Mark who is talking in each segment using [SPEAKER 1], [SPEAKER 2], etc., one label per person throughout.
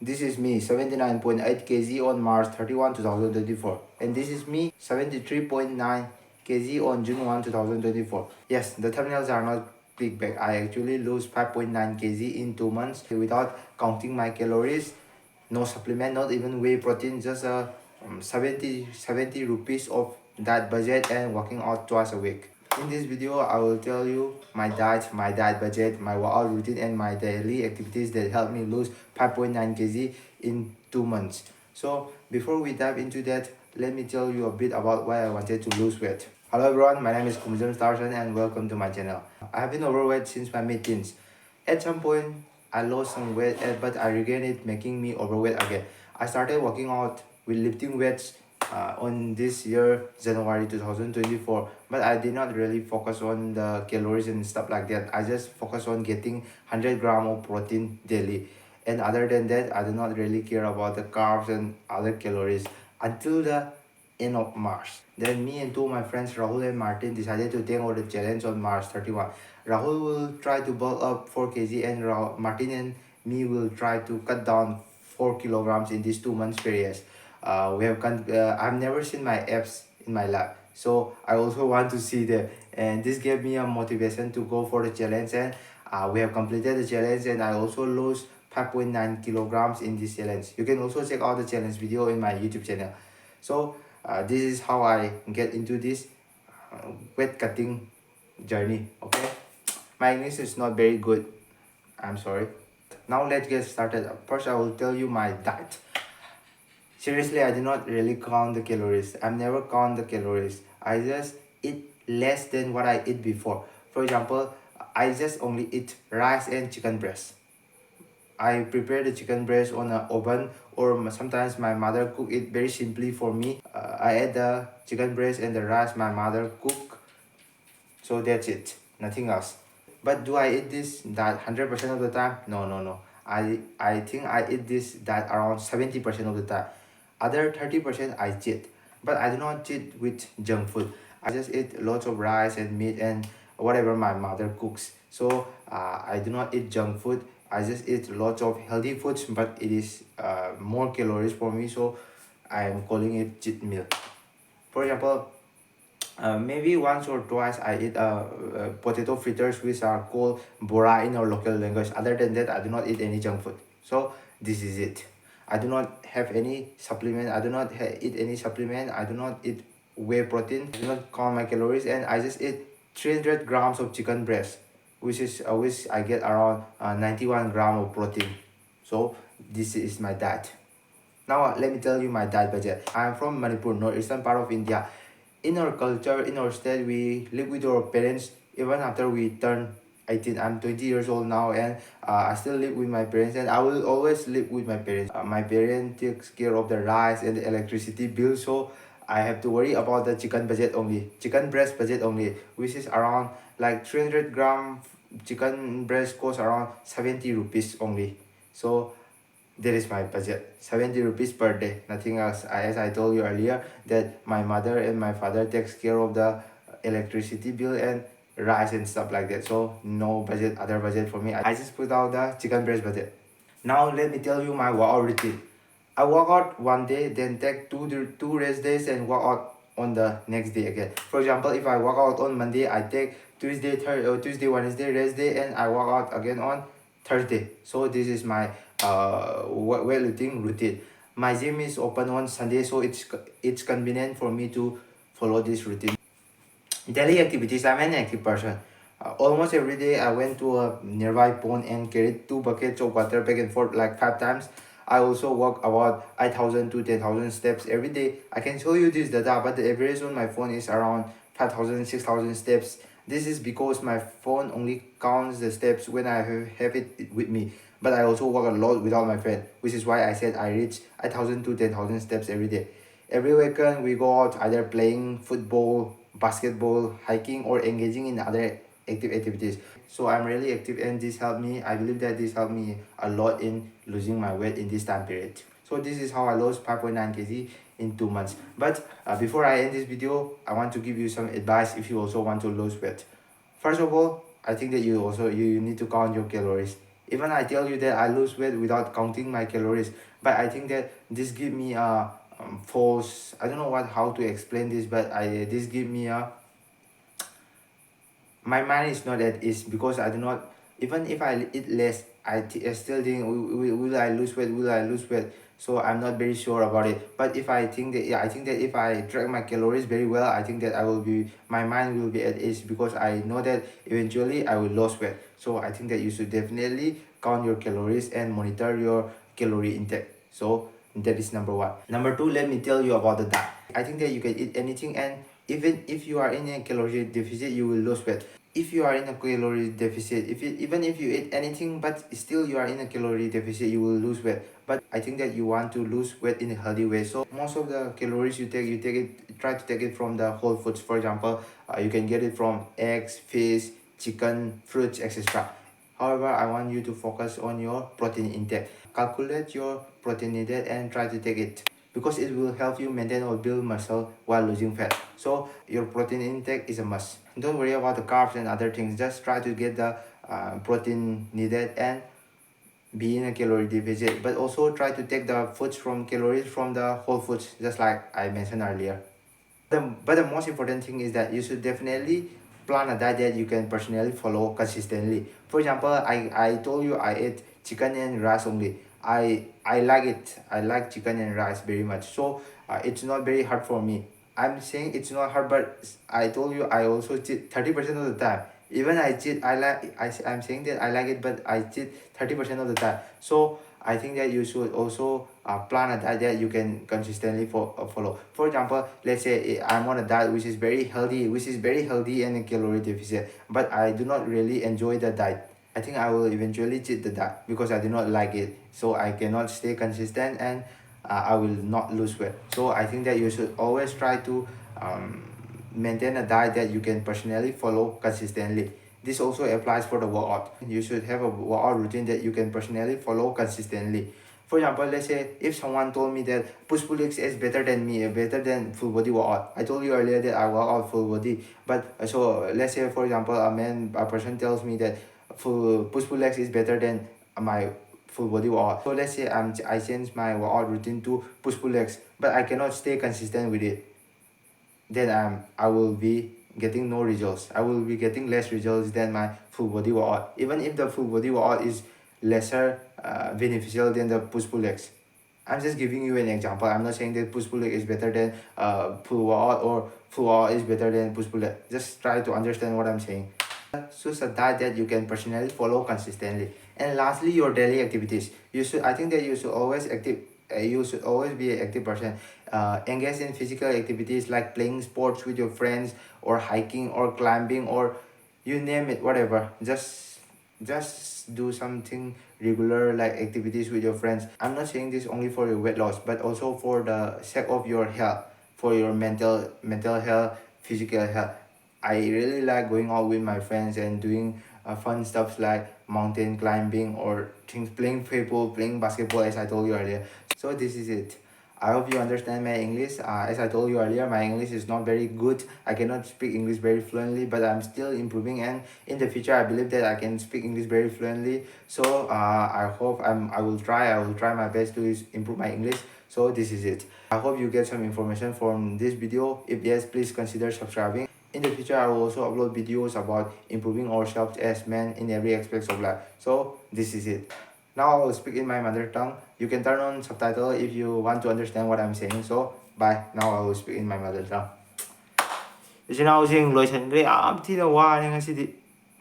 [SPEAKER 1] This is me 79.8 kg on March 31, 2024. And this is me 73.9 kg on June 1, 2024. Yes, the thumbnails are not clickbait. I actually lose 5.9 kg in 2 months without counting my calories. No supplement, not even whey protein, just 70 rupees of that budget and working out twice a week. In this video, I will tell you my diet budget, my workout routine, and my daily activities that help me lose 5.9 kg in 2 months. So before we dive into that, let me tell you a bit about why I wanted to lose weight. Hello everyone, my name is Kumjam Starson and welcome to my channel. I have been overweight since my mid-teens. At some point, I lost some weight, but I regained it, making me overweight again. I started working out with lifting weights on this year, January 2024, but I did not really focus on the calories and stuff like that. I just focus on getting 100 grams of protein daily. And other than that, I do not really care about the carbs and other calories until the end of March. Then me and two of my friends Rahul and Martin decided to take over the challenge on March 31. Rahul will try to bulk up 4 kg and Martin and me will try to cut down 4 kilograms in these 2 months periods. I've never seen my abs in my life, so I also want to see them, and this gave me a motivation to go for the challenge. And we have completed the challenge, and I also lost 5.9 kilograms in this challenge. You can also check out the challenge video in my YouTube channel. So this is how I get into this weight cutting journey. Okay, my English is not very good, I'm sorry. Now let's get started. First I will tell you my diet. Seriously, I do not really count the calories. I've never count the calories. I just eat less than what I eat before. For example, I just only eat rice and chicken breast. I prepare the chicken breast on an oven, or sometimes my mother cook it very simply for me. I add the chicken breast and the rice my mother cook. So that's it, nothing else. But do I eat this that 100% of the time? No, no, no. I think I eat this that around 70% of the time. Other 30% I cheat. But I do not cheat with junk food. I just eat lots of rice and meat and whatever my mother cooks. So I do not eat junk food. I just eat lots of healthy foods, but it is more calories for me, so I am calling it cheat meal. For example, maybe once or twice I eat potato fritters, which are called bora in our local language. Other than that, I do not eat any junk food. So this is it. I do not have any supplement. I do not eat any supplement. I do not eat whey protein. I do not count my calories, and I just eat 300 grams of chicken breast, which I get around 91 grams of protein. So this is my diet. Now let me tell you my diet budget. I am from Manipur, northeastern part of India. In our culture, in our state, we live with our parents even after we turn 18. I'm 20 years old now, and I still live with my parents, and I will always live with my parents. My parents takes care of the rice and the electricity bill, so I have to worry about the chicken budget only, chicken breast budget only, which is around like 300-gram chicken breast costs around 70 rupees only. So that is my budget, 70 rupees per day, nothing else. As I told you earlier, that my mother and my father takes care of the electricity bill and rice and stuff like that, so no budget, other budget for me. I just put out the chicken breast budget. Now let me tell you my workout routine. I work out one day, then take two rest days and work out on the next day again. For example, if I work out on Monday, I take Tuesday, Wednesday rest day, and I work out again on Thursday. So this is my weightlifting routine. My gym is open on Sunday, so it's convenient for me to follow this routine. Daily activities. I'm an active person. Almost every day I went to a nearby pond and carried 2 buckets of water back and forth like 5 times. I also walk about 8,000 to 10,000 steps every day. I can show you this data, but the average on my phone is around 5,000, 6,000 steps. This is because my phone only counts the steps when I have it with me. But I also walk a lot without my friend, which is why I said I reach 8,000 to 10,000 steps every day. Every weekend we go out either playing football, basketball, hiking, or engaging in other active activities. So I'm really active, and this helped me. I believe that this helped me a lot in losing my weight in this time period. So this is how I lost 5.9 kg in 2 months. But before I end this video, I want to give you some advice if you also want to lose weight. First of all, I think that you need to count your calories. Even I tell you that I lose weight without counting my calories, but I think that this give me a false, I don't know how to explain this, but this give me a, my mind is not at ease, because I do not, even if I eat less, I still think, will I lose weight, will I lose weight? So I'm not very sure about it. But if I think that, yeah, I think that if I track my calories very well, I think that my mind will be at ease, because I know that eventually I will lose weight. So I think that you should definitely count your calories and monitor your calorie intake. So that is number one. Number two, let me tell you about the diet. I think that you can eat anything, and even if you are in a calorie deficit, you will lose weight. If you are in a calorie deficit, even if you eat anything but still you are in a calorie deficit, you will lose weight. But I think that you want to lose weight in a healthy way. So most of the calories you take it, try to take it from the whole foods. For example, you can get it from eggs, fish, chicken, fruits, etc. However, I want you to focus on your protein intake. Calculate your protein needed and try to take it, because it will help you maintain or build muscle while losing fat. So your protein intake is a must. Don't worry about the carbs and other things. Just try to get the protein needed and be in a calorie deficit. But also try to take the foods from calories from the whole foods, just like I mentioned earlier. But the most important thing is that you should definitely plan a diet that you can personally follow consistently. For example, I told you I ate chicken and rice only. I like it. I like chicken and rice very much. So it's not very hard for me. I'm saying it's not hard, but I told you I also cheat 30% of the time. Even I cheat, I'm saying that I like it, but I cheat 30% of the time. So I think that you should also plan a diet that you can consistently follow. For example, let's say I'm on a diet which is very healthy and a calorie deficit, but I do not really enjoy the diet. I think I will eventually cheat the diet because I do not like it. So I cannot stay consistent, and I will not lose weight. So I think that you should always try to maintain a diet that you can personally follow consistently. This also applies for the workout. You should have a workout routine that you can personally follow consistently. For example, let's say if someone told me that push-pull legs is better than me, better than full body workout. I told you earlier that I work out full body, but so let's say for example a person tells me that full push-pull legs is better than my full body workout. So let's say I change my workout routine to push-pull legs, but I cannot stay consistent with it. Then I will be getting no results. I will be getting less results than my full body workout, even if the full body workout is lesser beneficial than the push pull legs. I'm just giving you an example. I'm not saying that push pull leg is better than full workout, or full workout is better than push pull leg. Just try to understand what I'm saying. Choose a diet that you can personally follow consistently. And lastly, your daily activities. I think that you should always you should always be an active person. Engage in physical activities like playing sports with your friends, or hiking, or climbing, or you name it, whatever. Just do something regular, like activities with your friends. I'm not saying this only for your weight loss, but also for the sake of your health, for your mental health, physical health. I really like going out with my friends and doing fun stuff like mountain climbing, or things, playing football, playing basketball, as I told you earlier. So this is it. I hope you understand my English. As I told you earlier, my English is not very good. I cannot speak English very fluently, but I'm still improving, and in the future I believe that I can speak English very fluently. So I hope I will try my best to improve my English. So this is it. I hope you get some information from this video. If yes, please consider subscribing. In the future, I will also upload videos about improving ourselves as men in every aspect of life. So this is it. Now I will speak in my mother tongue. You can turn on subtitle if you want to understand what I'm saying. So bye. Now I will speak in my mother tongue. 이진아우생 로이선그레 아무티나 와 내가시디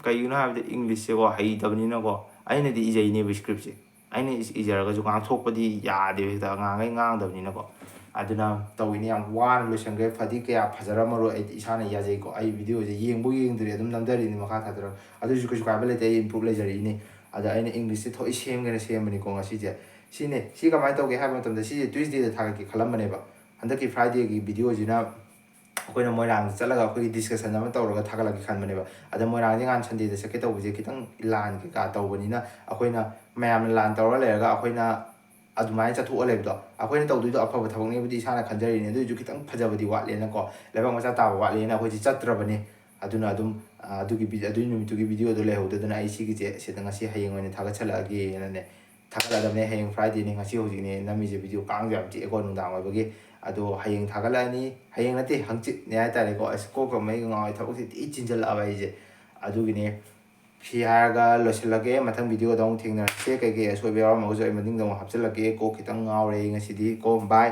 [SPEAKER 1] 그이유나 하브데 잉글리시고 하이더브니나고 아이네디 이제이네브 스크립트 아이네 이제라가지고 ꯉꯥꯡꯊꯣꯛꯄꯗꯤ ꯌꯥꯗꯦ ꯍꯦꯛꯇ ꯉꯥꯡꯒꯩ ꯉꯥꯡꯗꯕꯅꯤꯅꯀꯣ ꯑꯗꯨꯅ ꯇꯧꯏꯅꯤ ꯌꯥꯝ ꯋꯥꯅ ꯂꯣꯏꯁꯟꯈ꯭ꯔꯦ ꯐꯗꯤ ꯀꯌꯥ ꯐꯖꯔꯝꯃꯔꯣꯏ ꯑꯩꯗꯤ ꯏꯁꯥꯅ ꯌꯥꯖꯩꯀꯣ ꯑꯩ ꯚꯤꯗꯤꯑꯣꯁꯦ ꯌꯦꯡꯕꯨ ꯌꯦꯡꯗ꯭ꯔꯤ ꯑꯗꯨꯝ ꯅꯝꯊꯔꯤꯅꯤ ꯃꯈꯥ ꯊꯥꯗꯔꯒ ꯑꯗꯨꯁꯨ ꯀꯩꯁꯨ ꯀꯥꯏꯕ ꯂꯩꯇꯦ ꯑꯩ ꯏꯝꯄ꯭ꯔꯨꯞ ꯂꯩꯖꯔꯛꯏꯅꯤ ꯑꯗ ꯑꯩꯅ ꯏꯪꯂꯤꯁꯁꯦ ꯊꯣꯛꯏ ꯁꯦꯝꯒꯦꯅ ꯁꯦꯝꯕꯅꯤꯀꯣ ꯉꯁꯤꯁꯦ ꯁꯤ ꯀꯃꯥꯏꯅ ꯇꯧꯒꯦ ꯍꯥꯏꯕ ꯃꯇꯝꯗ ꯁꯤꯁꯦ ꯇ꯭ꯌꯨꯁꯗꯦꯗ ꯊꯥꯒꯠꯀꯦ ꯈꯜꯂꯝꯕꯅꯦꯕ ꯍꯟꯗꯛꯀꯤ ꯐ꯭ꯔꯥꯏꯗꯦꯒꯤ ꯚꯤꯗꯤꯑꯣꯁꯤꯅ ꯑꯩꯈꯣꯏꯅ ꯃꯣꯏꯔꯥꯡꯗ ꯆꯠꯂꯒ ꯑꯩꯈꯣꯏꯒꯤ ꯗꯤꯁꯀꯁꯟ ꯑꯃ ꯇꯧꯔꯒ ꯊꯥꯒꯠꯂꯛꯀꯦ ꯈꯟꯕꯅꯦꯕ ꯑꯗ ꯃꯣꯏꯔꯥꯡꯁꯦ ꯅꯍꯥꯟ ꯁꯟꯗꯦꯗ ꯆꯠꯀꯦ ꯇꯧꯕꯁꯦ ꯈꯤꯇꯪ ꯂꯥꯟ ꯀꯩꯀꯥ ꯇꯧꯕꯅꯤꯅ ꯑꯩꯈꯣꯏꯅ ꯃꯌꯥꯝꯅ ꯂꯥꯟ ꯇꯧꯔ ꯂꯩꯔꯒ ꯑꯩꯈꯣꯏꯅ ꯑꯗꯨꯃꯥꯏꯅ ꯆꯠꯊꯣꯛꯑ ꯂꯩꯕꯗꯣ ꯑꯩꯈꯣꯏꯅ ꯇꯧꯗꯣꯏꯗꯣ ꯑꯐꯕ ꯊꯕꯛꯅꯦꯕꯨꯗꯤ ꯏꯁꯥꯅ ꯈꯟꯖꯔꯤꯅꯦ ꯑꯗꯨꯑꯣꯏꯁꯨ ꯈꯤꯇꯪ ꯐꯖꯕꯗꯤ ꯋꯥꯠꯂꯦꯅꯀꯣ ꯂꯩꯕꯥꯛ ꯃꯆꯥ ꯇꯥꯕ ꯋꯥꯠꯂꯦꯅ ꯑꯩꯈꯣꯏꯁꯤ ꯆꯠꯇ꯭ꯔꯕꯅꯤ ꯑꯗꯨꯅ ꯑꯗꯨꯝ ꯑꯗꯨꯒꯤ ꯅꯨꯃꯤꯠꯇꯨꯒꯤ ꯚꯤꯗꯤꯑꯣꯗꯣ ꯂꯩꯍꯧꯗꯗꯅ ꯑꯩ ꯁꯤꯒꯤꯁꯦ ꯁꯤꯗ ꯉꯁꯤ ꯍꯌꯦꯡ ꯑꯣꯏꯅ ꯊꯥꯒꯠꯁꯜꯂꯛꯑꯒꯦꯅꯅꯦ ꯊꯥꯒꯠꯂꯛꯑꯗꯕꯅꯦ ꯍꯌꯦꯡ ꯐ꯭ꯔꯥꯏꯗꯦꯅꯦ ꯉꯁꯤ ꯍꯧꯖꯤꯛꯅꯦ ꯅꯝꯃꯤꯁꯦ ꯚꯤꯗꯤꯑꯣ ꯀꯥꯡꯁꯦ ꯌꯥꯝ ꯆꯤꯛꯑꯦꯀꯣ ꯅꯨꯡꯗꯥꯡ ꯑꯣꯏꯕꯒꯤ ꯑꯗꯣ ꯍꯌꯦꯡ ꯊꯥꯒꯠꯂꯛꯑꯅꯤ ꯍꯌꯦꯡ ꯅꯠꯇꯦ ꯍꯪꯆꯤꯠꯅꯦ ꯍꯥꯏꯇꯥꯔꯦꯀꯣ ꯑꯁ ꯀꯣꯛꯀ ꯃꯩꯒ ꯉꯥꯎꯋꯦ ꯊꯕꯛꯁꯦ ꯊꯤ ꯆꯤꯟꯖꯜꯂꯛꯑꯕ ꯑꯩꯁꯦ ꯑꯗꯨꯒꯤꯅꯦ ꯁꯤ ꯍꯥꯏꯔꯒ ꯂꯣꯏꯁꯤꯜꯂꯒꯦ ꯃꯊꯪ ꯚꯤꯗꯤꯑꯣꯗ ꯑꯃꯨꯛ ꯊꯦꯡꯅꯔꯁꯦ ꯀꯩꯀꯩ ꯑꯁꯣꯏꯕ ꯌꯥꯎꯔꯝꯃꯒꯁꯨ ꯑꯩ ꯃꯅꯤꯡꯗ ꯑꯃꯨꯛ ꯍꯥꯞꯆꯤꯜꯂꯛꯀꯦ ꯀꯣꯛ ꯈꯤꯇꯪ ꯉꯥꯎꯔꯦ ꯉꯁꯤꯗꯤ ꯀꯣ ꯕꯥꯏ